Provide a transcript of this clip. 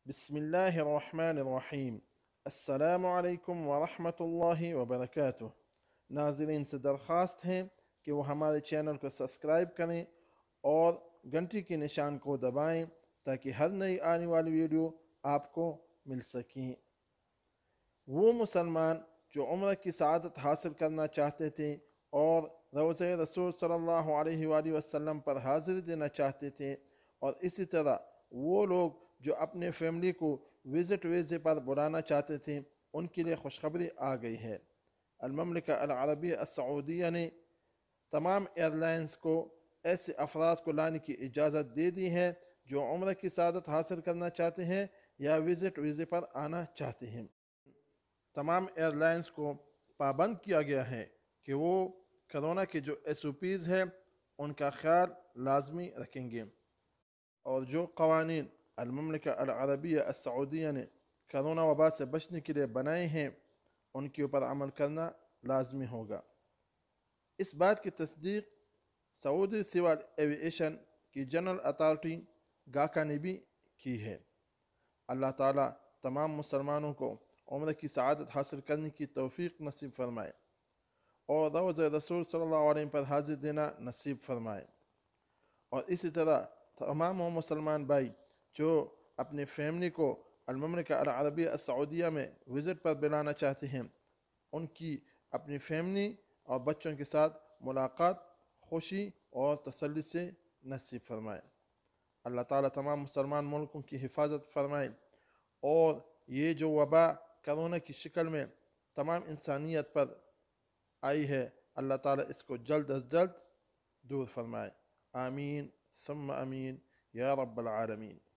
बिस्मिल्लाह अर्रहमान अर्रहीम। अस्सलामु अलैकुम वरहमतुल्लाहि वबरकातुह। नाज़रीन से दरख्वास्त है कि वो हमारे चैनल को सब्सक्राइब करें और घंटी के निशान को दबाएं ताकि हर नई आने वाली वीडियो आपको मिल सकें। वो मुसलमान जो उम्र की सआदत हासिल करना चाहते थे और रोज़े रसूल सल्लल्लाहु अलैहि वसल्लम पर हाजिर देना चाहते थे, और इसी तरह वो लोग जो अपने फैमिली को विज़िट वीज़े पर बुलाना चाहते थे, उनके लिए खुशखबरी आ गई है। अल-ममलिका अल-अरबिया अस-सऊदिया ने तमाम एयरलाइंस को ऐसे अफराद को लाने की इजाज़त दे दी है जो उम्र की सआदत हासिल करना चाहते हैं या विज़िट वीज़े पर आना चाहते हैं। तमाम एयरलाइंस को पाबंद किया गया है कि वो कोरोना के जो SOPs है उनका ख्याल लाजमी रखेंगे, और जो कवानीन अल-ममलिका अल-अरबिया अस-सऊदिया ने कोरोना वबा से बचने के लिए बनाए हैं उनके ऊपर अमल करना लाजमी होगा। इस बात की तस्दीक सऊदी सिविल एविएशन की जनरल अथॉरिटी गाका ने भी की है। अल्लाह ताला तमाम मुसलमानों को उम्र की सआदत हासिल करने की तौफीक नसीब फरमाए और रोज़े रसूल सल्लल्लाहु अलैहि वसल्लम पर हाजिर देना नसीब फरमाए। और इसी तरह तमाम वो मुसलमान भाई जो अपनी फैमिली को अल-ममलिका अल-अरबिया अस-सऊदिया में विज़िट पर बुलाना चाहते हैं, उनकी अपनी फैमिली और बच्चों के साथ मुलाकात खुशी और तसल्ली से नसीब फरमाए। अल्लाह ताला तमाम मुसलमान मुल्कों की हिफाजत फरमाए और ये जो वबा कोरोना की शक्ल में तमाम इंसानियत पर आई है, अल्लाह ताला इसको जल्द अज जल्द दूर फरमाए। आमीन सुम्मा आमीन या रब्बल आलमीन।